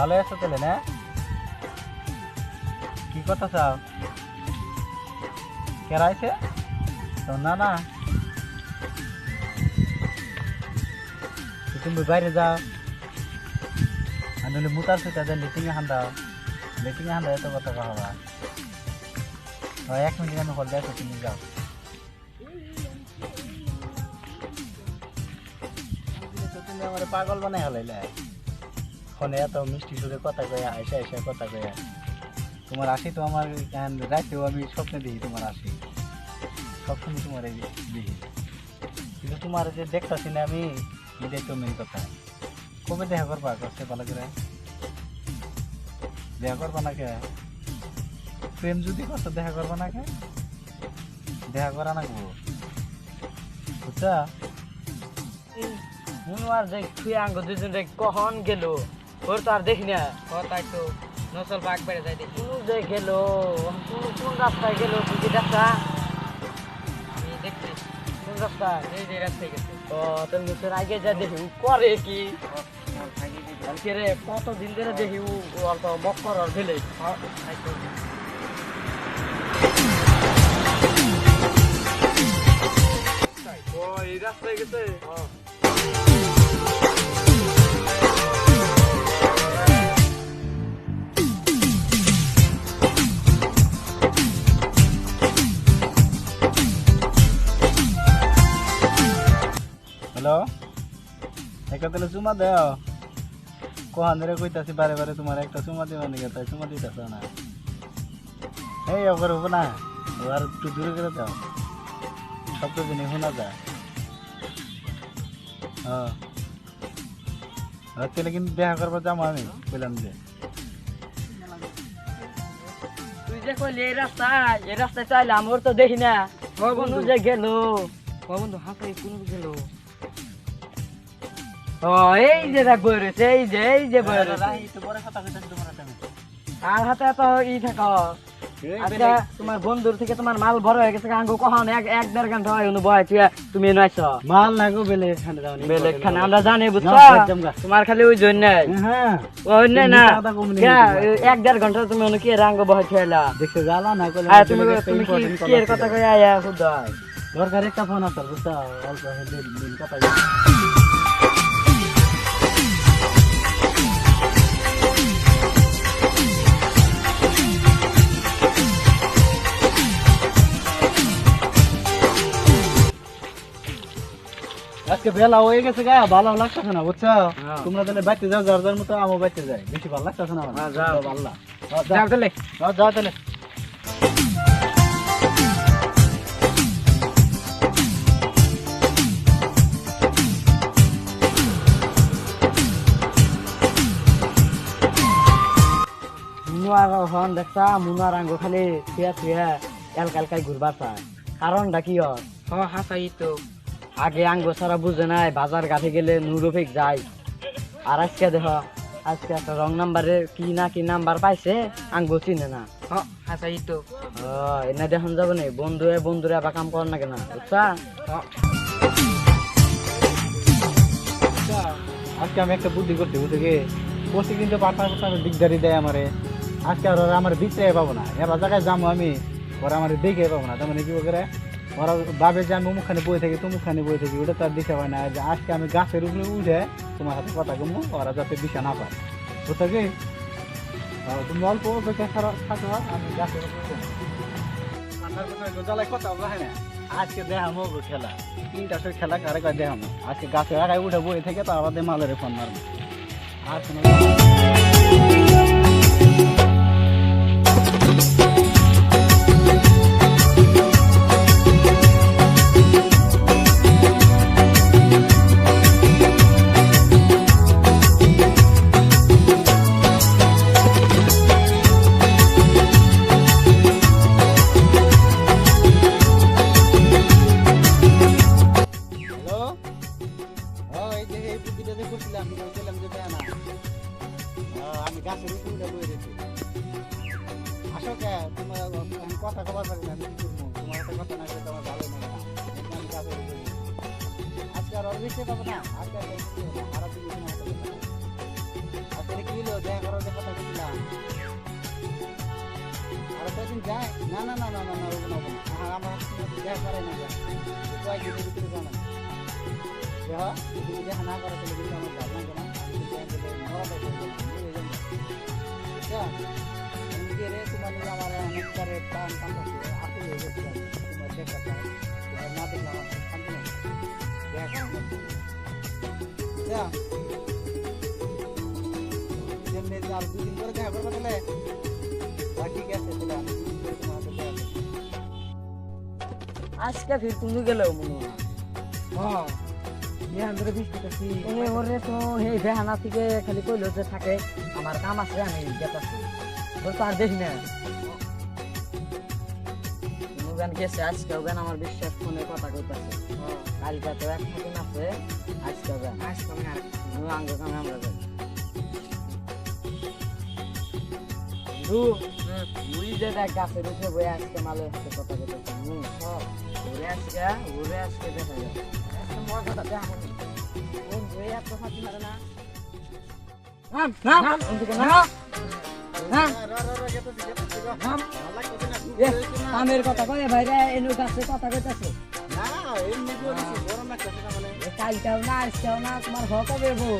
ভালো আছো তাহলে না? কি কথা চাও? কেরাইছে তো না না, তুমি বাইরে যাও আর নইলে মুতার সেটা লিটিংয়ে হান্দাও, লিটিংয়ে হান্দা এত কথা কহবা। 1 মিনিট আমি হলে আছো, তুমি যাও। তুমি আমার পাগল বানাই হলাইলে ফোনে এত মিষ্টি সুরে কথা কয়া, আইসা আইসা কথা কয়া। তোমার আসি তো আমার রাতেও আমি স্বপ্নে দেখি তোমার আসি, সবসময় তোমার দেখি, কিন্তু তোমার যে দেখতেছি না আমি, এটাই তো মেন কথা। কবে দেখা করবা করছে ভালো করে? দেখা করবা না কে? প্রেম যদি করছো দেখা করবা না কে? দেখা করা না গো, বুঝছা? আর দেখ তুই আঙ্গ দুজন দেখ কখন গেল, ওর তো আর দেখি না। তাই তো নসল বাঘ বেড়ে যায় দেখি যে গেল, কোন রাস্তায় গেল তুই কি দেখা? আমি দেখছি কোন রাস্তা, এই যে রাস্তায় গেছে। ও তোর মুখের আগে যা দেখি ও করে কি রে, কতদিন ধরে দেখি ও অল্প মক্কর আর ফেলে। এই রাস্তায় গেছে। হ্যালো, একটা তাহলে চুমা দেও। কহান ধরে কইতাছি বারে বারে তোমার একটা চুমা দিবা নাকি, তাই চুমা দিতেছ না। এই ওপর হবো না, আর একটু দূরে করে দাও, শব্দ জিনিস শোনা যায়। তাহলে কিন্তু দেখা করবার যাবো আমি, বললাম যে তুই যে কইলি এই রাস্তায় চাইলাম, ওর তো দেখি না কোন যে গেল। বন্ধু হাসাই কোন গেল? ও এই যে দেখ বই রয়েছে, এই যে বই রয়েছে। আর হাতে এত থাকো, আচ্ছা তোমার বন্ধুর থেকে তোমার মাল বড় হয়ে গেছে। আঙ্গু কখন 1-1.5 ঘন্টা হয় বয় তুমি নয়ছো মাল লাগো বেলে খানে আমরা জানি, বুঝছো? তোমার খালি ওই জন্য ওই না 1-1.5 ঘন্টা তুমি কি রাঙ্গ বয় খেলা দেখতে জ্বালা না করলে তুমি কি এর কথা কই আয়া খুদাই দরকার একটা ফোন আছে, বুঝছো? অল্প দিন কথা আজকে বেলা হয়ে গেছে, গা ভালো লাগতেছে না, বুঝছো? তোমরা তাহলে বাইতে যাও, যার যার মতো আমও বাইতে যাই, বেশি ভালো লাগতেছে না। যাও আল্লাহ যাও তাহলে, যাও তাহলে। মুনার হন দেখতা, মুনার আঙ্গ খালি থিয়া এলকালকাই ঘুরবার চায়। কারণটা কি হয়? হাসাই তো আগে আঙ্গ সারা বুঝে নাই, বাজার ঘাটে গেলে নুরুফিক যায়। আর আজকে দেখো, আজকে একটা রং নাম্বারে কি নাম্বার পাইছে, আঙ্গ চিনে না। হাসাই তো এনে দেখুন যাবো না, বন্ধুরে আবার কাম কর না কেনা, বুঝছা? আজকে আমি একটা বুদ্ধি করতে বুঝে করছি, কিন্তু পার্টনার দিকদারি দেয় আমারে। আজকে আর ওরা আমার দিতে পাবো না, এবার জায়গায় যাবো আমি, ওরা আমার দেখে পাবো না। তার মানে কি করে ওরা ভাবে যে আমি মুখখানে বই থাকি, মুখখানে বই থাকি, ওটা তার দিশা হয় না। যে আজকে আমি গাছের উপরে উঠে তোমার হাতে কথা কমু, ওরা যাতে দিশা না পায়, বুঝতে কি? তুমি অল্প অপেক্ষা থাকো, আমি গাছের উপরে জ্বালাই কথা হয় না। আজকে দেখামো খেলা, 3টার সময় খেলা কারে কারে দেখামো। আজকে গাছের আগায় উঠে বই থেকে তো আমাদের মালের ফোন মারবো। আর কোনো আমি গাছের উপরে বই রেখেছি। আসো কে তোমার কথা খবর পারি না, আমি কি করবো? তোমার একটা কথা না করে তোমার ভালো লাগে না, আমি গাছের উপরে আজকে আর বেশি পাবো না। আজকে খারাপ দিন আজকে কি হলো দেখা করো না না না না না না ওগুলো হবে না। আমার দেখা করে না কয়েকদিনের ভিতরে জানা যদি দেখা না করে তাহলে কিন্তু আমার ভাবনা কেনা তোমার আমার মিটারে টান টান আসলে হয়ে গেছে তোমার দেখা পায় না দেখলে আমার শান্তি নেই দেখা যেমনি আর 2 দিন পরে দেখা করবো তাহলে ঠিক আছে তাহলে আমি 2 দিন পরে তোমার সাথে দেখা করবো। আজকে ফির তুমি গেলেও মনে হয় হ্যাঁ নিয়ে ধরে বৃষ্টি করছি ওরে তো এই বেহানা থেকে খালি কইলো যে থাকে আমার কাম আছে আমি গেতাছি তোর তো আর দেখি না তুমি গান গেছে আজকে গান আমার বিশ্বাস ফোনে কথা কইতাছে কালকে তো এক দিন আছে আজকে গান আমি আর আঙ্গ কামে আমরা যাই মুই যে দেখ গাছের উঠে বই আজকে মালে সাথে কথা কইতাছি ঘুরে আজকে দেখা যায় মজাটা দেখা বন্ধু এত ফাঁকি মারে না কামের কথা কয়ে ভাইরা এনু গাছে কথা কইতাছে কালটাও না আজকেও না তোমার ঘর কবে বউ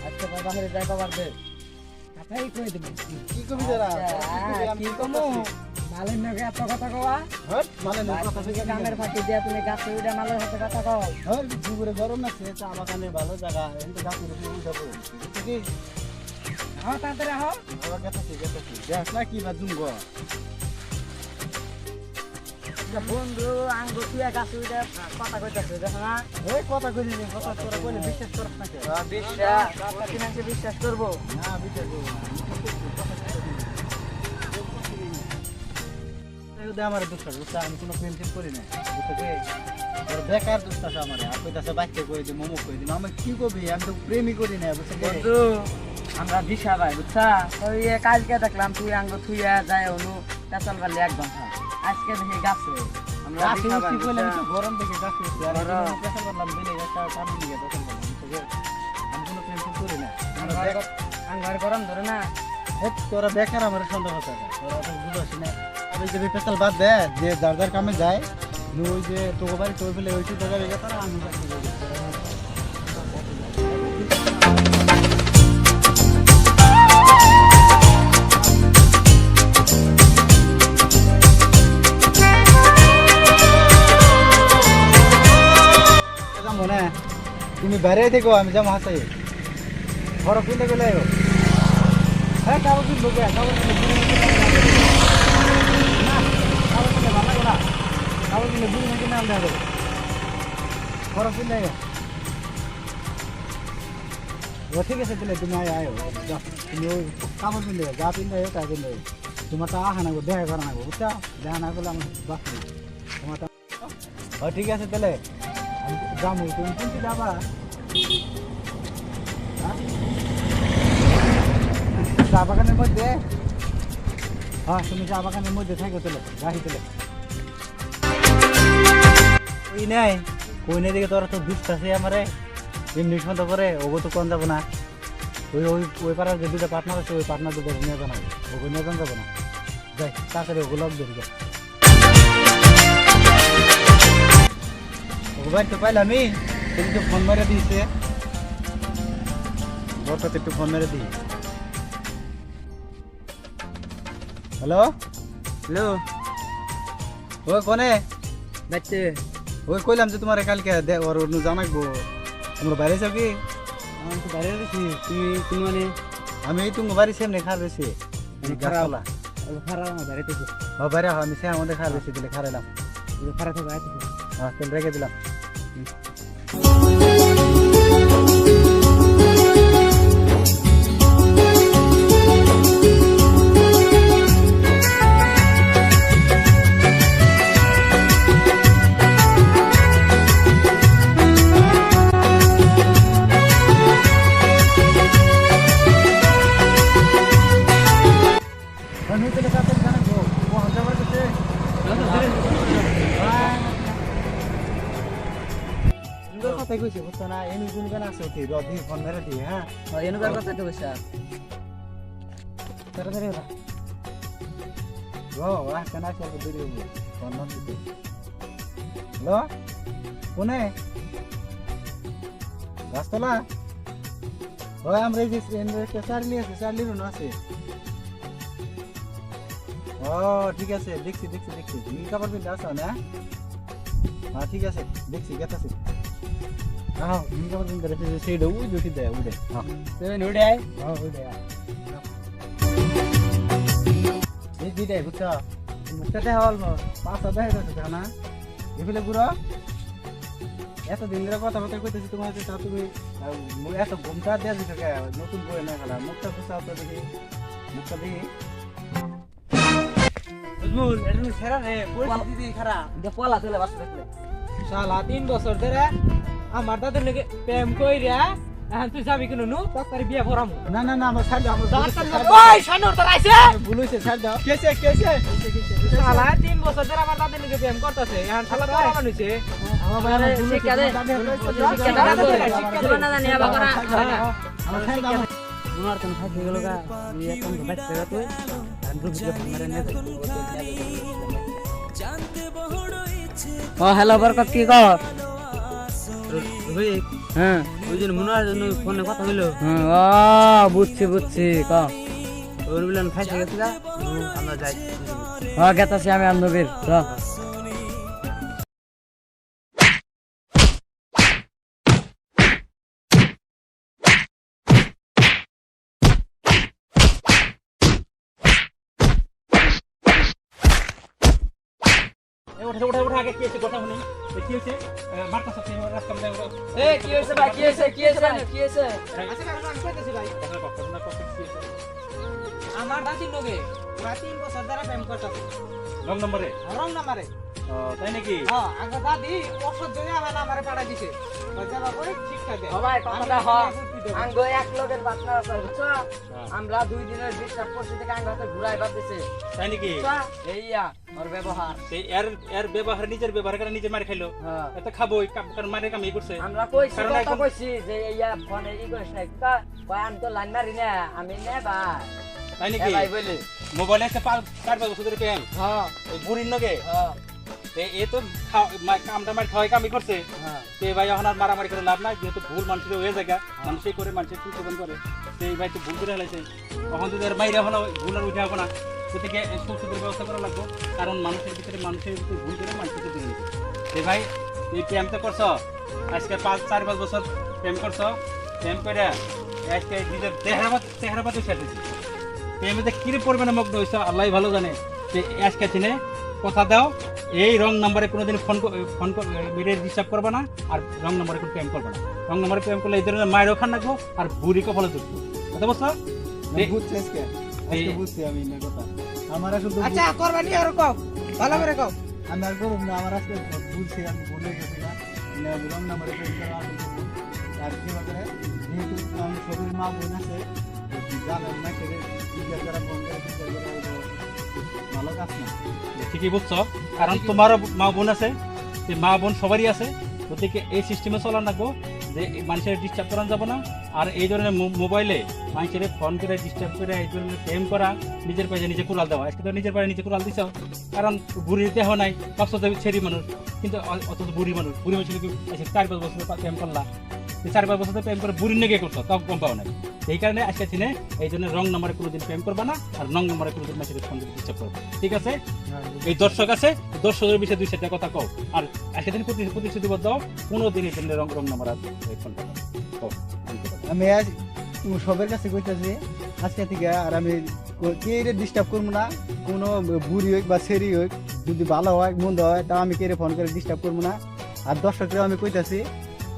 আজকে বাজারে যাই বাবার দে কথাই কই দেব কি কবি তোরা কি কমু মালের নগে এত কথা কওয়া হট মালের নগে কথা কই কামের ফাঁকি দিয়া তুমি গাছে উড়ে মালের সাথে কথা কও হট দুপুরে গরম না সে চা বাগানে ভালো জায়গা এন্ড গাছে উঠে উঠাবো ঠিক হ্যাঁ তাড়াতাড়ি হও আবার গেছে দেখ না কি বা জুমগো বন্ধু আঙ্গ তুই গাছে উড়ে কথা কইতাছে দেখো না এই কথা কইলি কথা তোরা কইলে বিশ্বাস করছ না কে বিশ্বাস কথা কিনাকে বিশ্বাস করবো না বিশ্বাস করব না আমার দোষ আমি কোনো প্রেম টেম করি না বুঝতে তোর বেকার দোষ আছে আমার আর কইতাছে বাচ্চা কই দি মোমো কই দি আমি কি কবি আমি তো প্রেমই করি না বুঝতে বন্ধু আমরা দিশা ভাই বুঝছা ওই কালকে দেখলাম তুই আঙ্গ থুইয়া যায় অনু পেছাল বালি একদম আজকে দেখি গাছে আমরা গাছে দিশা ভাই উঠি কইলে আমি তো গরম দেখে গাছে উঠি আর গরম। আমি পেছাল করলাম দিলে একটা কারণ নিয়ে পেছাল করলাম বুঝতে আমি কোনো প্রেম টেম করি না আঙ্গার গরম ধরে না তোরা বেকার আমার সন্দেহ কথা তোরা তো বুঝছিস না ওই যে পেছাল বাদ দে যে যার যার কামে যায় ওই যে তোকে বাড়ি তোর ফেলে ওই তো জায়গায় তারা আমি বাকি মনে তুমি বাইরে থেকো আমি যাবো হাসাই ঘর কিনতে গেলে হ্যাঁ কাগজ কিনবো কে কাগজ কিনবো না কাগজ কিনলে ভালো লাগে না কাগজ কিনলে বুড়ি নাকি নাম দেওয়া যাবে ঘর কিনতে ও ঠিক আছে তাহলে তুমি আয় তুমি ওই কাপড় কিনলে যা কিনলে তা কিনলে তোমার তো আহা নাগো দেখা করা নাগো বুঝছো দেখা না করলে আমার বাস নেই তোমার তো ও ঠিক আছে তাহলে আমি যাবো তুমি কিনতে যাবা চা বাগানের মধ্যে হ্যাঁ তুমি চা বাগানের মধ্যে থাকো তাহলে রাখি তাহলে ওই নাই কই নাই দেখে তোরা তো বিশ্বাস আছে আমারে এমনি মতো করে ওগো তো কোন যাবো না ওই ওই ওই পাড়ার যে দুটো পার্টনার আছে ওই পার্টনার দুটো নিয়ে যাবো না ওগো নিয়ে যাবো না যাই তাড়াতাড়ি ওগুলো লক ধরি যাই ওগো ভাই তো পাইলাম আমি তুমি তো ফোন মেরে দিয়েছে বড়টাতে একটু ফোন মেরে দিই হ্যালো হ্যালো ওই কোনে বাচ্চে ওই কইলাম যে তোমার কালকে ওর অন্য জানাকবো তোমরা বাইরে যাও কি আমি তো বাইরে আছি তুই তুমি মানে আমি এই তুমি বাড়ি সামনে খার বেশি খারাপ না বাইরে থেকে ও বাইরে আমি সে আমাদের খার বেশি দিলে খারাইলাম খারাপ হবে হ্যাঁ তেল রেখে দিলাম বুঝছো না এমনি গুনগান আছে ওটি রদি ফোন মেরে দিয়ে হ্যাঁ এনুকার কথা তো বসা তাড়াতাড়ি ওরা ও কেন আছে দূরে ফোন না দিতে হ্যালো কোনে রাস্তালা ওই আমরা এই যে চার্লি আছে চার্লির আছে ও ঠিক আছে দেখছি নীল কাপড় পিনতে আসো না হ্যাঁ ঠিক আছে দেখছি গেতাছি হ্যাঁ নীল কাপড় পিনতে রেখে সেইটা ওই জুটি দেয় উঠে হ্যাঁ উড়ে আয় হ্যাঁ উঠে এই দুইটাই বুঝছো মুখটা দেখা অল্প পাঁচটা দেখা যাচ্ছে না এগুলো বুড়ো এতদিন ধরে কথাবার্তা কইতেছি তোমার হচ্ছে তা তুমি এত ঘুমটা দেওয়া দিতে নতুন বই না খেলা মুখটা খুঁচাও তো দেখি মুখটা দেখি বুঝবুল এটা সেরা রে পরিস্থিতি খারাপ যে পলা চলে বাস দেখলে শালা 3 বছর ধরে আমার দাদের লগে প্রেম কইরা এখন তুই যাবি কেন নু তাড়াতাড়ি বিয়ে পড়াম না না না আমার ছাড় দাও ওই শানুর তোর আইছে ভুল হইছে ছাড় দাও কেসে শালা 3 বছর ধরে আমার দাদের লগে প্রেম করতেছে এখন শালা পড়া মানুষে আমার ভাই আমার ভুল হইছে শিক্ষা দে। না জানি আবার করা আমার ছাড় দাও মুনার কোন ফাঁকি গেল গা তুই এখন তো বাইক থেকে তুই আর গ্রুপ দিয়ে ফোন মেরে নিয়ে ও হ্যালো বরকত কি কর হ্যাঁ ওই দিন মুনার জন্য ফোনে কথা হইলো ও বুঝছি ক ওর বিলান খাইতে গেছে গা আমরা যাই গেতাছি আমি আন্দবীর ওঠা আগে কি হয়েছে কথা শুনি কি হয়েছে মারতা সাথে রাস্তা মধ্যে এ কি হইছে ভাই কি হইছে আচ্ছা কারণ আমি কইতেছি ভাই আমার দাদির লগে পুরা 3 বছর ধরে প্রেম করতেছে রং নম্বরে রং নাম্বারে তাই নাকি হ্যাঁ আগে দাদি অসহ্য হয়ে আমার নাম্বারে পাঠাই দিছে বাজার করে শিক্ষা দেয় ও ভাই কথাটা হ আঙ্গ এক লোকের বাতনা আছে বুঝছো আমরা 2 দিনের বিশ্বাস করছি থেকে আঙ্গ হাতে ঘুরাইবার দিছে তাই নাকি এইয়া ওর ব্যবহার এর ব্যবহার নিজের ব্যবহার করে নিজে মার খাইলো হ্যাঁ এত খাবোই কারণ মারে কাম এই করছে আমরা কইছি কারণ কথা এখন- কইছি যে এইয়া ফোনে ই করিস না তা কই আমি তো লাইন মারি না আমি নে ভাই তাই এ নাকি ভাই বলি মোবাইলে একটা 4-5 বছর ধরে প্রেম হ্যাঁ ওই বুড়ির নগে হ্যাঁ এ তো কামটা মার খাওয়াই কামই করছে হ্যাঁ তো এই ভাই এখন আর মারামারি করে লাভ নাই যেহেতু ভুল মানুষের হয়ে জায়গা মানুষই করে মানুষের প্রতিবেদন করে তো এই ভাই তো ভুল করে হেলাইছে তখন যদি এর বাইরে হলো ভুল আর উঠে হবে না সেদিকে সুস্থদের ব্যবস্থা করা লাগবে কারণ মানুষের ভিতরে ভুল করে মানুষকে দিলে নিবে এই ভাই এই প্রেম তো করছো আজকে 4-5 বছর প্রেম করছো প্রেম করে আজকে নিজের চেহারাবাদ ছেড়েছি প্রেমে যে কিরে পরিমাণে মগ্ন হয়েছে আল্লাহ ভালো জানে যে আজকে চিনে কথা দাও এই রং নাম্বারে কোনোদিন ফোন মিডিয়া ডিস্টার্ব করবে না আর রং নাম্বারে কোনো প্রেম করবে না রং নাম্বারে প্রেম করলে এই ধরনের মায়েরও খান রাখবো আর বুড়িকে ফলো করবো কথা বুঝছো বুঝছি আজকে বুঝছি আমি না কথা আমার শুধু আচ্ছা করবা নি আর কও ভালো করে কও আমি আর করব না আমার আজকে বুঝছি আমি ভুলে গেছি না রং নাম্বারে ফোন করা আর কি করে যেহেতু আমি সবুজ মা বোন আছে জানেন না সেটা জিজ্ঞাসা করা ফোন করে ভালো কাজ না ঠিকই বুঝছো কারণ তোমারও মা বোন আছে সেই মা বোন সবারই আছে গতিকে এই সিস্টেমে চলান রাখবো যে মানুষের ডিস্টার্ব করা যাবো না আর এই ধরনের মোবাইলে মানুষের ফোন করে ডিস্টার্ব করে এই ধরনের প্রেম করা নিজের পায়ে নিজে কুড়াল দেওয়া আজকে তো নিজের পায়ে নিজে কুড়াল দিছ কারণ বুড়ির দেহ নাই কষ্ট ছেড়ি মানুষ কিন্তু অত বুড়ি মানুষ 4-5 বছর প্রেম করলা 4-5 বছর প্রেম করে বুড়ির নেগে করছো তাও কম পাও নাই এই কারণে আজকে চিনে এই জন্য রং নাম্বারে কোনোদিন প্রেম করবা না আর রং নাম্বারে কোনোদিন মানুষের ফোন করে ডিস্টার্ব করবে ঠিক আছে এই দর্শক আছে দর্শকের বিষয়ে 2-4টা কথা কও আর আজকে দিন প্রতিশ্রুতিবদ্ধ দাও কোনোদিন এই জন্য রং নাম্বার আর ফোন করো আমি আজ সবার কাছে কইতাছি আজকে থেকে আর আমি কে ডিস্টার্ব করবো না কোনো বুড়ি হোক বা সেরি হোক যদি ভালো হয় মন্দ হয় তা আমি কে ফোন করে ডিস্টার্ব করবো না আর দর্শকরা আমি কইতাছি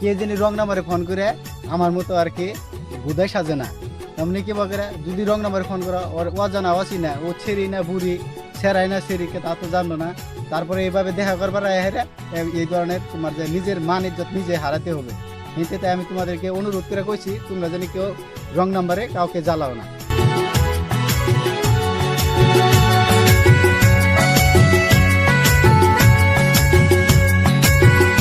কে জানি রং নাম্বারে ফোন করে আমার মতো আর কি বুধাই সাজে না তেমনি কি বলে যদি রং নাম্বারে ফোন করা ওর অজানা অচি না ও ছেড়ি না বুড়ি সেরাই না সেরিকে তা তো জানলো না তারপরে এইভাবে দেখা করবার এই ধরনের তোমার যে নিজের মান ইজ্জত নিজে হারাতে হবে নিতে তাই আমি তোমাদেরকে অনুরোধ করে কইছি তোমরা যেন কেউ রং নাম্বারে কাউকে জ্বালাও না।